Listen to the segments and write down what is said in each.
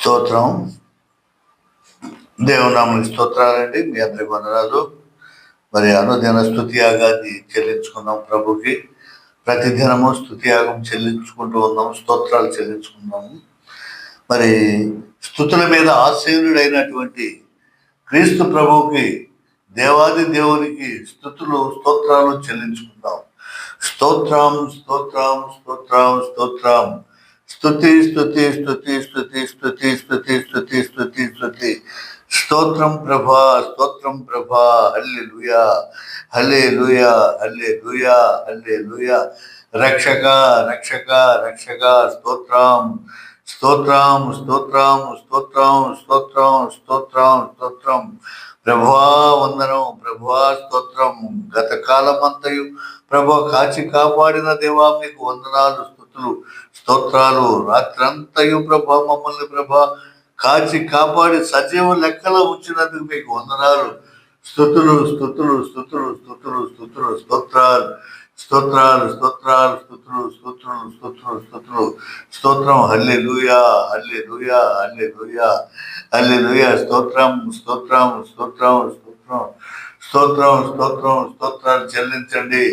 స్తోత్రం. దేవునామనికి స్తోత్రాలండి. మీ అందరికి వందనాలు. మరి అనుదిన స్తుతి యాగాన్ని చెల్లించుకున్నాం ప్రభుకి. ప్రతిదినము స్తుతి యాగం చెల్లించుకుంటూ ఉన్నాం, స్తోత్రాలు చెల్లించుకున్నాము. మరి స్తుతుల మీద ఆశీనుడైనటువంటి క్రీస్తు ప్రభువుకి, దేవాది దేవునికి స్తుతులు స్తోత్రాలు చెల్లించుకుందాం. స్తోత్రం స్తోత్రం స్తోత్రం స్తోత్రం. స్తుతి స్తుతి స్తుతి స్తుతి స్తుతి స్తుతి స్తుతి స్తుతి స్తుతి. స్తోత్రం ప్రభా, స్తోత్రం ప్రభా. హల్లెలూయా హల్లెలూయా హల్లెలూయా హల్లెలూయా. రక్షక రక్షక రక్షక. స్తోత్రం స్తోత్రం స్తోత్రం స్తోత్రం స్తోత్రం స్తోత్రం స్తోత్రం. ప్రభువా వందనం, ప్రభువా స్తోత్రం. గత కాలమంతయు ప్రభు కాచి కాపాడిన దేవా మీకు వందనాలు, స్తుతులు స్తోత్రాలు. రాత్రంతయు ప్రభా మమ్మల్ని ప్రభా కాచి కాపాడి సజీవ లెక్కలో ఉంచినందుకు మీకు వందనాలు, స్తుతులు స్తుతులు స్తుతులు స్తుతులు స్తుతులు స్తోత్రాలు స్తోత్రాలు స్తోత్రాలు స్తుతులు స్తోత్రులు స్తోత్రులు స్తోత్రులు స్తోత్రం. హల్లెలూయా హల్లెలూయా హల్లెలూయా హల్లెలూయా. స్తోత్రం స్తోత్రం స్తోత్రం స్తోత్రం స్తోత్రం స్తోత్రం స్తోత్రాలు చెల్లించండి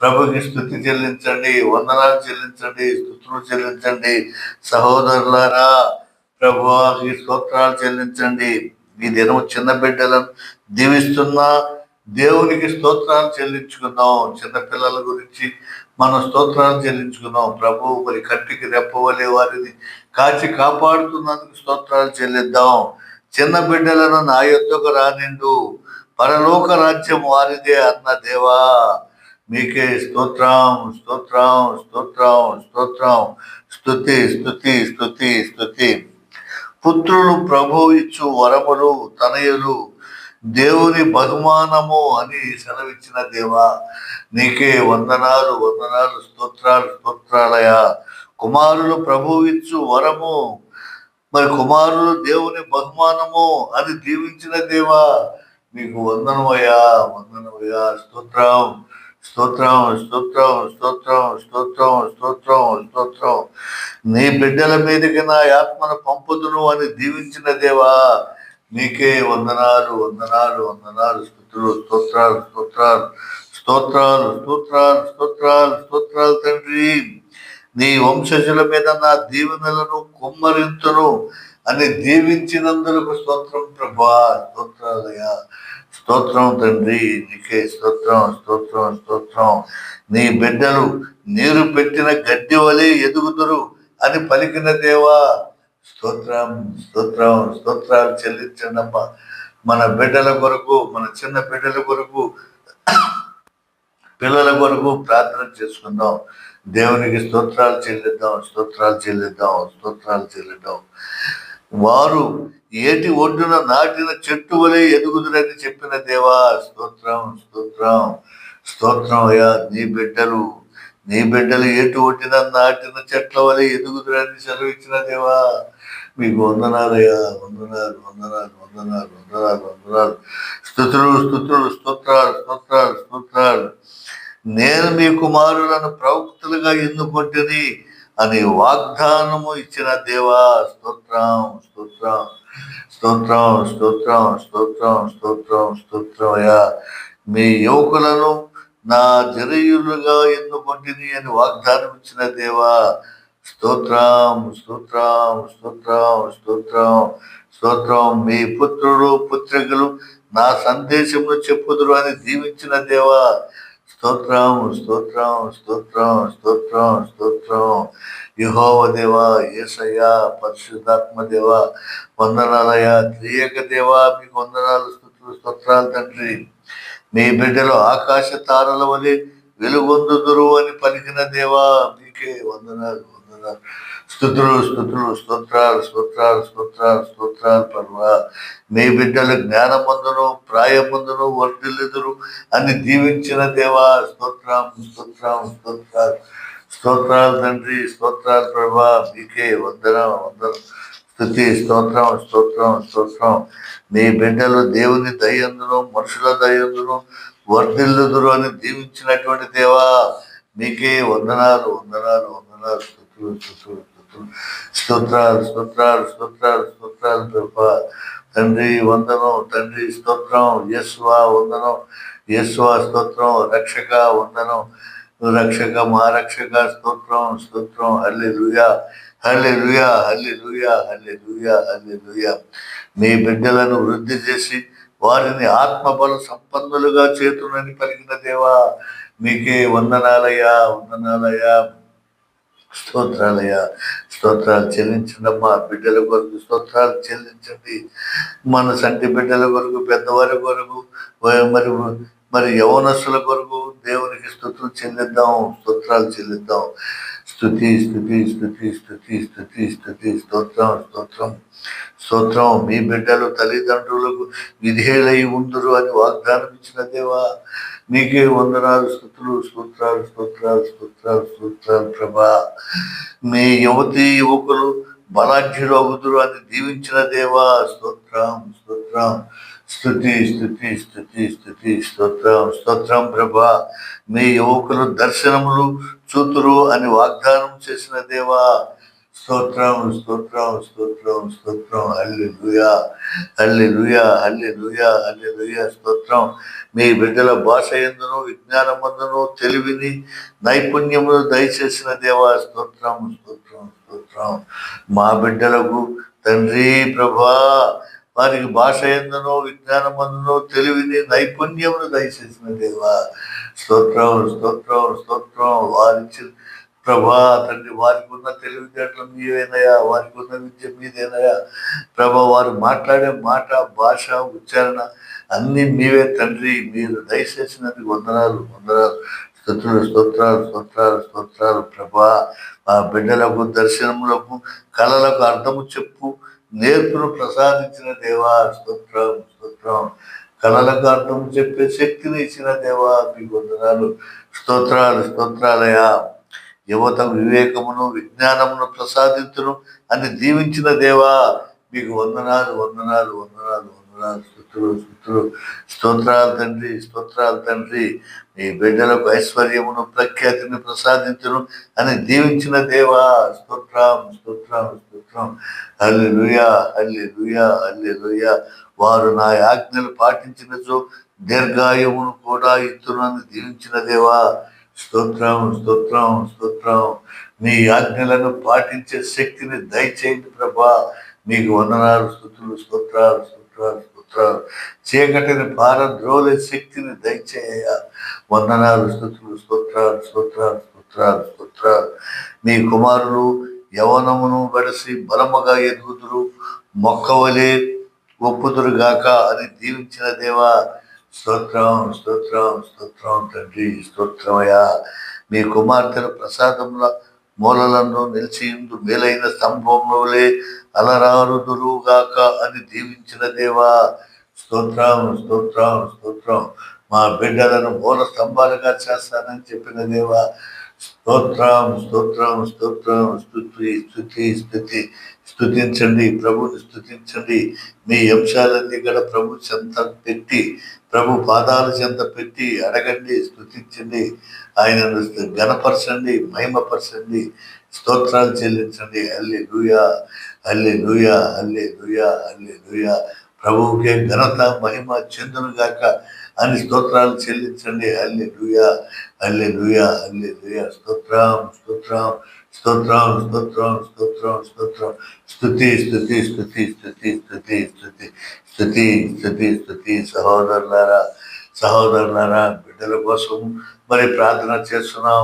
ప్రభుకి, స్తుతి చెల్లించండి, వందనాలు చెల్లించండి, స్తుతులు చెల్లించండి. సహోదరులారా, ప్రభువాకి స్తోత్రాలు చెల్లించండి. ఈ దినం చిన్న బిడ్డలను దీవిస్తున్న దేవునికి స్తోత్రాలు చెల్లించుకుందాం. చిన్నపిల్లల గురించి మనం స్తోత్రాలు చెల్లించుకుందాం. ప్రభు మరి కంటికి రెప్పవలే వారిని కాచి కాపాడుతున్నందుకు స్తోత్రాలు చెల్లిద్దాం. చిన్న బిడ్డలను నా యొద్దకు రానిండు, పరలోక రాజ్యం వారిదే అన్న దేవా మీకే స్తోత్రం స్తోత్రం స్తోత్రం స్తోత్రం. స్తుతి స్తుతి స్తుతి స్తుతి. పుత్రులు ప్రభు ఇచ్చు వరములు, తనయులు దేవుని బహుమానము అని సెలవిచ్చిన దేవా నీకే వందనాలు వందనాలు, స్తోత్రాలు స్తోత్రాలయ. కుమారులు ప్రభు ఇచ్చు వరము, మరి కుమారులు దేవుని బహుమానము అని దీవించిన దేవా మీకు వందనమయ్యా వందనమయ్యా. స్తోత్రం స్తోత్రం స్తోత్రం స్తోత్రం స్తోత్రం స్తోత్రం స్తోత్రం. నీ బిడ్డల మీదకి నా ఆత్మను పంపుదును అని దీవించిన దేవా నీకే వందనాలు వందనాలు వందనాలు. స్తుతులు స్తోత్రాలు స్తోత్రాలు స్తోత్రాలు స్తోత్రాలు స్తోత్రాలు స్తోత్రాలు. తండ్రి, నీ వంశజుల మీద నా దీవెనలను కుమ్మరింతును అని దీవించినందులకు స్తోత్రం ప్రభా. స్తోత్రాలయ్యా, స్తోత్రం తండ్రి, నీకే స్తోత్రం స్తోత్రం స్తోత్రం. నీ బిడ్డలు నీరు పెట్టిన గడ్డి వలె ఎదుగుదురు అని పలికిన దేవా స్తోత్రం స్తోత్రం స్తోత్రాలు చెల్లించండి అమ్మా. మన బిడ్డల కొరకు, మన చిన్న బిడ్డల కొరకు, పిల్లల కొరకు ప్రార్థన చేసుకుందాం. దేవునికి స్తోత్రాలు చెల్లిద్దాం, స్తోత్రాలు చెల్లిద్దాం, స్తోత్రాలు చెల్లిద్దాం. వారు ఏటి ఒడ్డున నాటిన చెట్టు వలె ఎదుగుదురని చెప్పిన దేవా స్తోత్రం స్తోత్రం స్తోత్రం. అయ్యా నీ బిడ్డలు ఏటి ఒడ్డిన నాటిన చెట్ల వలె ఎదుగుదురని సెలవిచ్చిన దేవా మీకు వందనాలయ్యా వందనాలు వందనాలు వందనాలు వందనాలు వందనాలు. స్తుతులు స్తుతులు స్తోత్రాలు స్తోత్రాలు స్తోత్రాలు. నేను మీ కుమారులను ప్రవక్తలుగా ఎన్నుకొంటిని అని వాగ్దానము ఇచ్చిన దేవా స్తోత్రం స్తోత్రం స్తోత్రం స్తోత్రం స్తోత్రం స్తోత్రం స్తోత్రం. అయ్యా మీ యువకులను నా జరయులుగా ఎన్నుకొంటిని అని వాగ్దానం ఇచ్చిన దేవా స్తోత్రం స్తోత్రం స్తోత్రం స్తోత్రం స్తోత్రం. మీ పుత్రులు పుత్రికలు నా సందేశమును చెప్పుదురు అని దీవించిన దేవా స్తోత్రం స్తోత్రం స్తోత్రం స్తోత్రం స్తోత్రం. యెహోవా దేవా, యేసయ్యా, పరిశుద్ధాత్మ దేవా వందనాలయ్యా. త్రియేక దేవా మీకు వందనాలు, స్తుతులు స్తోత్రాలు తండ్రి. మీ బిడ్డలు ఆకాశ తారల వలె వెలుగొందుదురు అని పలికిన దేవా మీకే వందనాలు వందనాలు. స్తుతులు స్తుతులు స్తోత్రాలు స్తోత్రాలు స్తోత్రాలు స్తోత్రాలు పర్వా. మీ బిడ్డలు జ్ఞానమందును ప్రాయమందును వర్ధిల్లుదురు అని దీవించిన దేవా స్తోత్రం స్తోత్రం స్తోత్రాలు స్తోత్రాలు తండ్రి. స్తోత్రాలు ప్రభా మీకే వందనం వందనం. స్తుతి స్తోత్రం స్తోత్రం స్తోత్రం. మీ బిడ్డలు దేవుని దయందును మనుషుల దయందును వర్ధిల్లుదురు అని దీవించినటువంటి దేవా మీకే వందనాలు వందనాలు వందనాలు. స్తుతులు స్తుతులు స్తుతులు. స్తోత్రాలు స్తోత్రాలు స్తోత్రాలు స్తోత్రాలు ప్రభా. తండ్రి వందనం, తండ్రి స్తోత్రం, యేసువా వందనం, యేసువా స్తోత్రం, రక్షక వందనం, రక్షక మా రక్షక స్తోత్రం స్తోత్రం. హల్లెలూయా హల్లెలూయా హల్లెలూయా హల్లెలూయా హల్లెలూయా. మీ బిడ్డలను వృద్ధి చేసి వారిని ఆత్మబల సంపన్నులుగా చేతునని పలికిన దేవా, మీకే వందనాలయ్యా, వందనాలయ్యా, స్తోత్రాలయ్యా. స్తోత్రాలు చెల్లించండి అమ్మా. బిడ్డల కొరకు స్తోత్రాలు చెల్లించండి. మన సంటి బిడ్డల కొరకు, పెద్దవారి కొరకు, మరి మరి యవనస్తుల కొరకు దేవునికి స్తుతులు చెల్లిద్దాం, స్తోత్రాలు చెల్లిద్దాం. స్తుతి స్తుతి స్తుతి స్తుతి స్తుతి స్తుతి స్తోత్రం స్తోత్రం స్తోత్రం. మీ బిడ్డలు తల్లిదండ్రులకు విధేయులై ఉందురు అని వాగ్దానం ఇచ్చిన దేవా, మీకే వందనాలు, స్తుతులు, స్తోత్రాలు స్తోత్రాలు స్తోత్రాలు స్తోత్రాలు ప్రభా. మీ యువతి యువకులు బలాఢ్యులగుదురు అని దీవించిన దేవా, స్తోత్రం స్తోత్రం. స్తుతి స్తుతి స్తుతి స్తుతి స్తోత్రం స్తోత్రం ప్రభా. మీ యువకులు దర్శనములు చూతురు అని వాగ్దానం చేసిన దేవా, స్తోత్రం స్తోత్రం స్తోత్రం స్తోత్రం. హల్లెలూయా హల్లెలూయా హల్లెలూయా హల్లెలూయా స్తోత్రం. మీ బిడ్డల భాష యందును విజ్ఞానమందును తెలివిని నైపుణ్యమును దయచేసిన దేవా, స్తోత్రం స్తోత్రం స్తోత్రం. మా బిడ్డలకు తండ్రి ప్రభా, వారికి భాష యందును విజ్ఞానమందును తెలివిని నైపుణ్యమును దయచేసిన దేవా, స్తోత్రం స్తోత్రం స్తోత్రం. వారిచ్చిన ప్రభా తండ్రి, వారికి ఉన్న తెలివితేటలు మీవేనయా, వారికి ఉన్న విద్య మీదేనయా ప్రభా. వారు మాట్లాడే మాట, భాష, ఉచ్చారణ అన్ని మీవే తండ్రి. మీరు దయచేసినందుకు వందనాలు వందనాలు. స్తుతులు స్తోత్రాలు స్తోత్రాలు స్తోత్రాలు ప్రభా. మా బిడ్డలకు దర్శనములకు కళలకు అర్థము చెప్పు నేర్పును ప్రసాదించిన దేవా, స్తోత్రం స్తోత్రం. కళలకు అర్థం చెప్పే శక్తిని ఇచ్చిన దేవా, మీకు వందనాలు, స్తోత్రాలు స్తోత్రాలయా. యువతకు వివేకమును విజ్ఞానమును ప్రసాదించును అని దీవించిన దేవా, మీకు వందనాలు వందనాలు వందనాలు వందనాలు. స్తుతులు స్తుతులు స్తోత్రాలు తండ్రి, స్తోత్రాలు తండ్రి. మీ బిడ్డలకు ఐశ్వర్యమును ప్రఖ్యాతిని ప్రసాదించును అని దీవించిన దేవా, స్తోత్రం స్తోత్రం స్తోత్రం. హల్లెలూయా హల్లెలూయా హల్లెలూయా. వారు నా ఆజ్ఞలు పాటించినచో దీర్ఘాయువును కూడా ఇత్తునని దీవించిన దేవా, స్తోత్రం స్తోత్రం స్తోత్రం. మీ ఆజ్ఞలను పాటించే శక్తిని దయచేయండి ప్రభా, మీకు వందనాలు, స్తుతులు స్తోత్రాలు స్తోత్రాలు స్తోత్రాలు. చీకటిని పారద్రోలే శక్తిని దయచేయ, వందనాలు, స్తుతులు స్తోత్రాలు స్తోత్రాలు స్తోత్రాలు స్తోత్రాలు. మీ కుమారులు యవనమును బడిసి బలముగా ఎదుగుదురు, మొక్కవలే ఒప్పుదురుగాక అని దీవించిన దేవా, స్తోత్రం స్తోత్రం స్తోత్రం తండ్రి, స్తోత్రమయ్యా. మీ కుమార్తెల ప్రసాదముల మూలలను నిలిచియుందు మేలైన స్తంభములే అలరారుదురుగాక అని దీవించిన దేవా, స్తోత్రం స్తోత్రం స్తోత్రం. మా బిడ్డలను మూల స్తంభాలుగా చేస్తానని చెప్పిన దేవా, స్తోత్రం స్తోత్రం స్తోత్రం. స్తుతి స్తుతి స్తుతి. స్తుతించండి, ప్రభుని స్తుతించండి. మీ అంశాలన్నీ కూడా ప్రభు చెంత పెట్టి, ప్రభు పాదాల చెంత పెట్టి అడగండి, స్తుతించండి, ఆయనను ఘనపరచండి, మహిమపరచండి, స్తోత్రాలు చెల్లించండి. హల్లెలూయా హల్లెలూయా హల్లెలూయా హల్లెలూయా. ప్రభువుకే ఘనత మహిమ చెందును గాక అని స్తోత్రాలు చెల్లించండి. హల్లెలూయా హల్లెలూయా హల్లెలూయా. స్తోత్రం స్తోత్రం స్తోత్రం స్తోత్రం స్తోత్రం స్తోత్రం. స్తుతి స్తుతి స్తుతి స్తుతి స్తుతి స్తుతి స్తుతి స్తుతి స్తుతి. సహోదరులారా సహోదరులారా, బిడ్డల కోసం మరి ప్రార్థన చేస్తున్నాం.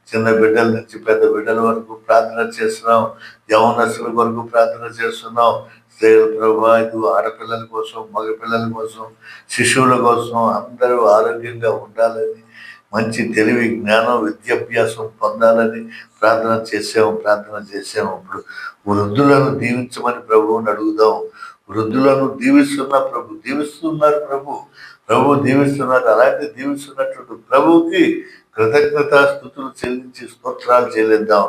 చిన్న బిడ్డల నుంచి పెద్ద బిడ్డల వరకు ప్రార్థన చేస్తున్నాం. యవనస్తుల వరకు ప్రార్థన చేస్తున్నాం. స్త్రీల ప్రభా, ఇది ఆడపిల్లల కోసం, మగపిల్లల కోసం, శిశువుల కోసం అందరూ ఆరోగ్యంగా ఉండాలని, మంచి తెలివి జ్ఞానం విద్యాభ్యాసం పొందాలని ప్రార్థన చేసాము. ఇప్పుడు వృద్ధులను దీవించమని ప్రభువుని అడుగుదాం. వృద్ధులను దీవిస్తున్నారు ప్రభు దీవిస్తున్నారు. అలాంటి దీవిస్తున్నటువంటి ప్రభువుకి కృతజ్ఞతా స్థుతులు చెల్లించి స్తోత్రాలు చెల్లిద్దాం.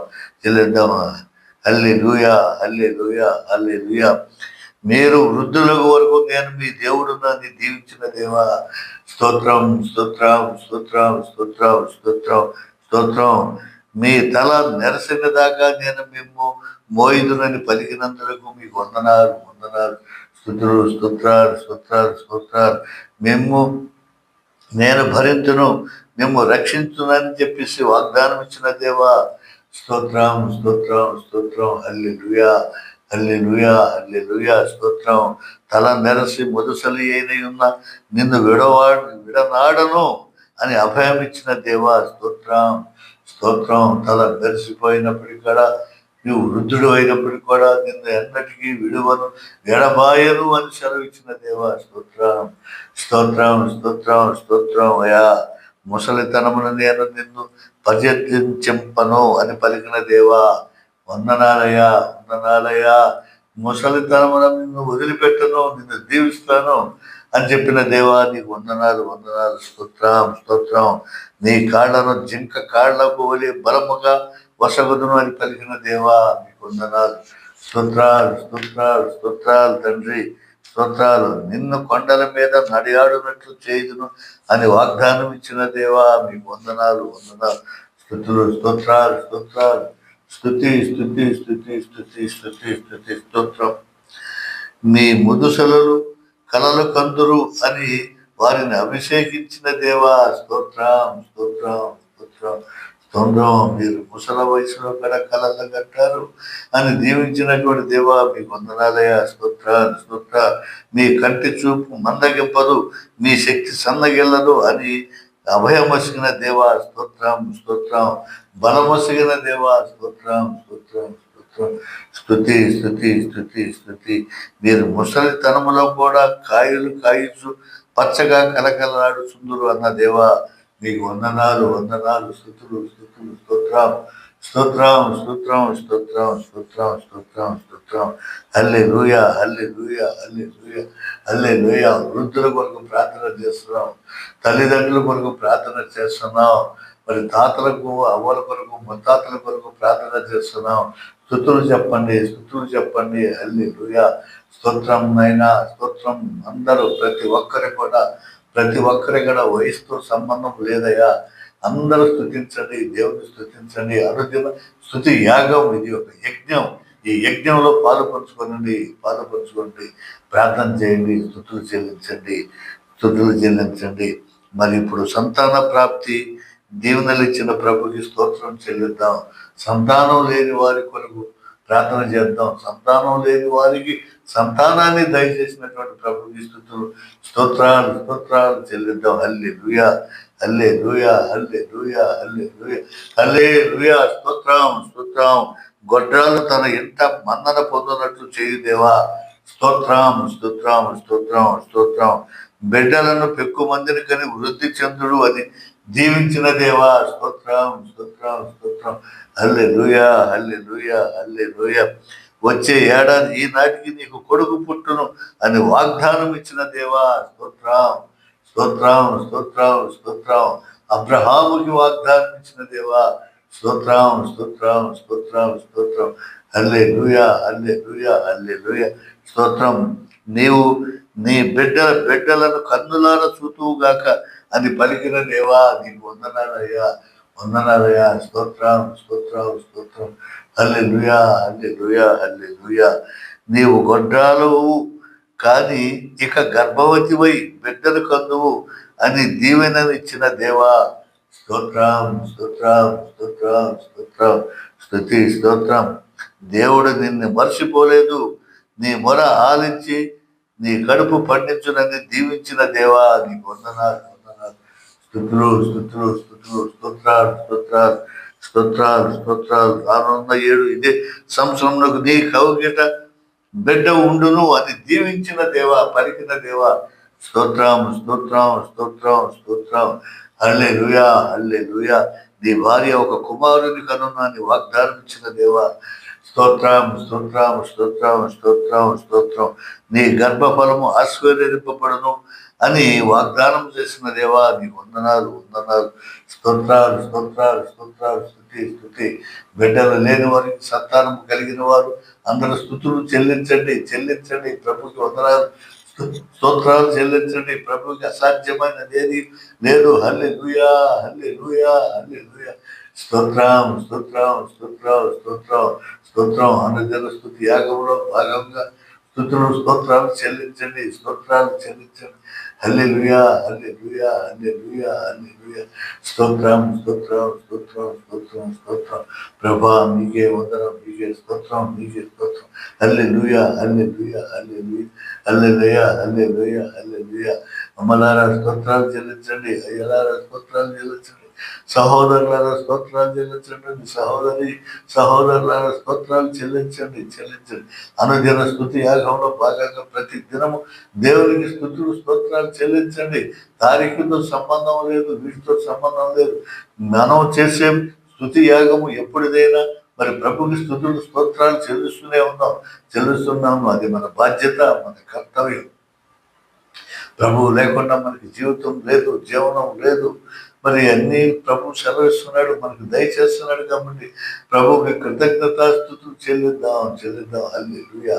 హల్లెలూయా హల్లెలూయా హల్లెలూయా. మీరు వృద్ధులకు వరకు నేను మీ దేవుడు నన్ను దీవించిన దేవా, స్తోత్రం స్తోత్రం స్తోత్రం స్తోత్రం స్తోత్రం స్తోత్రం. మీ తల నెరసిన దాకా నేను మేము మోయిదునని పలికినందులకు మీకు వందనాలు వందనాలు. స్తుతులు స్తోత్రాలు స్తోత్రాలు స్తోత్రాలు. నేను భరించును, మేము రక్షించునని చెప్పేసి వాగ్దానం ఇచ్చిన దేవా స్తోత్రం స్తోత్రం స్తోత్రం. హల్లెలూయా హల్లెలూయా హల్లెలూయా. స్తోత్రం. తల నెరసి మొదసలి అయిన ఉన్న నిన్ను విడనాడను అని అభయం ఇచ్చిన దేవా స్తోత్రం స్తోత్రం. తల మెరిసిపోయినప్పటికీ కూడా, నువ్వు వృద్ధుడు అయినప్పటికీ కూడా నిన్ను ఎన్నటికీ విడువను ఎడబాయను అని సెలవిచ్చిన దేవా స్తోత్రం స్తోత్రం స్తోత్రం స్తోత్రం. అయా ముసలితనమును నేను నిన్ను పర్యటించంపను అని పలికిన దేవా వందనాలయా వందనాలయా. ముసలితనమున నిన్ను వదిలిపెట్టను, నిన్ను దీవిస్తాను అని చెప్పిన దేవా నీకు వందనాలు వందనాలు. స్తోత్రం స్తోత్రం. నీ కాళ్లను జింక కాళ్లకు వలి బలముగా వసగుదును అని పలికిన దేవా నీకు వందనాలు. స్తోత్రాలు స్తోత్రాలు స్తోత్రాలు తండ్రి స్తోత్రాలు. నిన్ను కొండల మీద నడియాడునట్లు చేయుదును అని వాగ్దానం ఇచ్చిన దేవా మీకు వందనాలు వందనాలు. స్తుతులు స్తోత్రాలు స్తోత్రాలు. స్తుతి స్తుతి స్తుతి స్తుతి స్తుతి స్తుతి స్తోత్రం. మీ ముదుసలలు కలలు కందురు అని వారిని అభిషేకించిన దేవా స్తోత్రం స్తోత్రం స్తోత్రం స్తోత్రం. మీరు ముసల వయసులో కూడా కలలు కట్టారు అని దీవించినటువంటి దేవా మీకు వందనాలయ. స్తోత్రాలు స్తోత్రాలు. మీ కంటి చూపు మందగింపదు, మీ శక్తి సన్నగిల్లదు అని అభయమసిగిన దేవా స్తోత్రం స్తోత్రం. బలమసిగిన దేవా స్తోత్రం స్తోత్రం స్తోత్రం. స్తుతి స్తుతి స్తుతి స్తుతి. మీరు ముసలితనములో కూడా కాయలు కాయచు పచ్చగా కలకలలాడుచుందురు అన్న దేవా మీకు వందనాలు వందనాలు. స్తుతులు స్తుతులు స్తోత్రం స్తోత్రం స్తోత్రం స్తోత్రం స్తోత్రం స్తోత్రం స్తోత్రం. హల్లెలూయా హల్లెలూయా హల్లెలూయా హల్లెలూయా. వృద్ధుల కొరకు ప్రార్థన చేస్తున్నాం, తల్లిదండ్రుల కొరకు ప్రార్థన చేస్తున్నాం, మరి తాతలకు అవ్వల కొరకు ముత్తాతల కొరకు ప్రార్థన చేస్తున్నాం. స్తుతులు చెప్పండి స్తుతులు చెప్పండి. హల్లెలూయా. స్తోత్రం నైనా స్తోత్రం. అందరూ ప్రతి ఒక్కరి కూడా వయసుతో సంబంధం లేదయ్యా. అందరూ స్తుతించండి, దేవుని స్తుతించండి. అనుదిన స్తుతి యాగం, ఇది ఒక యజ్ఞం. ఈ యజ్ఞంలో పాలుపంచుకోండి, ప్రార్థన చేయండి, స్తుతులు చెల్లించండి. మరి ఇప్పుడు సంతాన ప్రాప్తి దీవెనలు ఇచ్చిన ప్రభుకి స్తోత్రం చెల్లిద్దాం. సంతానం లేని వారి కొరకు ప్రార్థన చేద్దాం. సంతానం లేని వారికి సంతానాన్ని దయచేసినటువంటి ప్రభుకి స్తోత్రాలు స్తోత్రాలు చెల్లిద్దాం. హల్లెలూయా హల్లెలూయా హల్లెలూయా హల్లెలూయా హల్లెలూయా. స్తోత్రం స్తోత్రం. గొడ్రాలు తన ఇంట మన్నన పొందినట్లు చేయుదేవా స్తోత్రం స్తోత్రం స్తోత్రం స్తోత్రం. బిడ్డలను పెక్కు మందిని కని వృద్ధి చెందుడు అని దీవించిన దేవా స్తోత్రం స్తోత్రం స్తోత్రం. హల్లెలూయా హల్లెలూయా హల్లెలూయా. వచ్చే ఏడాది ఈనాటికి నీకు కొడుకు పుట్టును అని వాగ్దానం ఇచ్చిన దేవా స్తోత్రం స్తోత్రం స్తోత్రం స్తోత్రం. అబ్రహాముకి వాగ్దానం ఇచ్చిన దేవా స్తోత్రం స్తోత్రం స్తోత్రం స్తోత్రం. హల్లెలూయా హల్లెలూయా హల్లెలూయా. స్తోత్రం. నీవు నీ బిడ్డలను కన్నులార చూతువుగాక అని పలికిన దేవా నీకు వందనాలయ్యా వందనాలయ్యా. స్తోత్రం స్తోత్రం స్తోత్రం. హల్లెలూయా హల్లెలూయా హల్లెలూయా. నీవు గొడ్రాలు కానీ ఇక గర్భవతివై బిడ్డలు కందువు అని దీవెనలు ఇచ్చిన దేవా స్తోత్రం స్తోత్రం స్తోత్రం స్తోత్రం. స్తుతి స్తోత్రం. దేవుడు నిన్ను మర్చిపోలేదు, నీ మొర ఆలించి నీ కడుపు పండించునని దీవించిన దేవా నీకు వందనాలు వందనాలు. స్తుతులు స్తుతులు స్తుతులు స్తోత్రాలు స్తోత్రాలు స్తోత్రాలు స్తోత్రాలు. రానున్న ఏడు ఇదే సంవత్సరంలో నీ కౌగిట బిడ్డ ఉండును అని దీవించిన దేవా పలికిన దేవా స్తోత్రం స్తోత్రం స్తోత్రం స్తోత్రం. హల్లెలూయా హల్లెలూయా. నీ భార్య ఒక కుమారుని కనున్న అని వాగ్దానం ఇచ్చిన దేవా స్తోత్రం స్తోత్రం స్తోత్రం స్తోత్రం స్తోత్రం. నీ గర్భఫలము ఆశీర్వదింపబడును అని వాగ్దానం చేసిన దేవా నీ వందనాలు వందనాలు. స్తోత్రాలు స్తోత్రాలు స్తోత్రాలు. స్తుతి స్తుతి. బిడ్డలు లేని వారికి సంతానం కలిగిన వారు అందరూ స్తుతులు చెల్లించండి. ప్రభుకి వందనాలు స్తోత్రాలు చెల్లించండి. ప్రభుకి అసాధ్యమైనది ఏది లేదు. హల్లెలూయా హల్లెలూయా హల్లెలూయా. స్తోత్రం స్తోత్రం స్తోత్రం స్తోత్రం స్తోత్రం అనుదిన స్తుతి యాగంలో భాగంగా స్తుతులు స్తోత్రాలు చెల్లించండి, స్తోత్రాలు చెల్లించండి. హల్లెలూయా హల్లెలూయా హల్లెలూయా హల్లెలూయా. స్తోత్రం స్తోత్రం స్తోత్రం స్తోత్రం స్తోత్రం. ప్రభా మీకే వందనం, మీకే స్తోత్రం, మీకే స్తోత్రం. హల్లెలూయా హల్లెలూయా హల్లెలూయా హల్లెలూయా హల్లెలూయా హల్లెలూయా. అమ్మలారా స్తోత్రాలు చెల్లించండి, అయ్యలారా స్తోత్రాలు చెల్లించండి, సహోదరులారా స్తోత్రాలు చెల్లించండి, సహోదరులారా స్తోత్రాలు చెల్లించండి చెల్లించండి. అనుదిన స్తుతి యాగంలో భాగంగా ప్రతి దినము దేవునికి స్తుతులు స్తోత్రాలు చెల్లించండి. తారీఖుతో సంబంధం లేదు, వీటితో సంబంధం లేదు. మనం చేసే స్తుతి యాగము ఎప్పుడిదైనా మరి ప్రభుకి స్తుతులు స్తోత్రాలు చెల్లిస్తున్నాము. అది మన బాధ్యత, మన కర్తవ్యం. ప్రభువు లేకుండా మనకి జీవితం లేదు, జీవనం లేదు. మరి అన్ని ప్రభు సెలవిస్తున్నాడు, మనకు దయచేస్తున్నాడు. కాబట్టి ప్రభువుకి కృతజ్ఞతాస్తుతులు చెల్లిద్దాం. హల్లెలూయా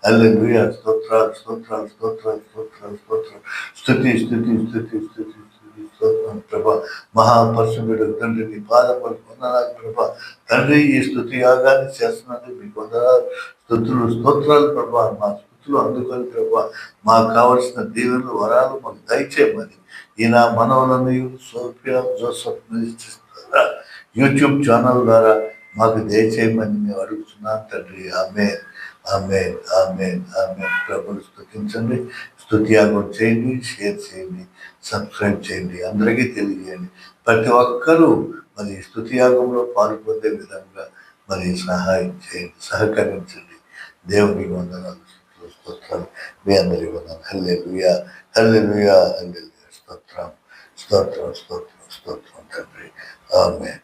హల్లెలూయా. స్తోత్రాలు స్తోత్రాలు స్తోత్రాలు స్తోత్రాలు స్తోత్రాలు. స్తుతి స్తుతి స్తుతి స్తుతి స్తుతి స్తోత్రం. ప్రభా మహాపరిశుద్ధుడు తండ్రి, నీ పాదములకు వందనాలు ప్రభా. తండ్రి ఈ స్తుతి యాగాన్ని చేస్తున్నది మీకు వందనాలు, స్తుతులు స్తోత్రాలు ప్రభా. మా స్తుతులు అందుకొని ప్రభా మాకు కావలసిన దీవెనలు వరాలు మాకు దయచేయమని ఈయన మనవలను సోఫియా జోసఫ్ యూట్యూబ్ ఛానల్ ద్వారా మాకు దయచేయమని మేము అడుగుతున్నాం తండ్రి. ఆమేన్ ఆమేన్ ఆమేన్ ఆమేన్. ప్రభుని స్తుతించండి, స్తుతియాగం చేయండి, షేర్ చేయండి, సబ్స్క్రైబ్ చేయండి, అందరికీ తెలియజేయండి. ప్రతి ఒక్కరూ మరి స్తుతియాగంలో పాల్పొందే విధంగా మరి సహాయం చేయండి, సహకరించండి. దేవునికి వందనాలు, స్తోత్రాలు. మీ అందరికీ వందనాలు. హల్లెలూయా హల్లెలూయా హల్లెలూయా. స్తోత్రం స్తోత్రం స్తోత్రం స్తోత్రం తండ్రి. ఆమేన్.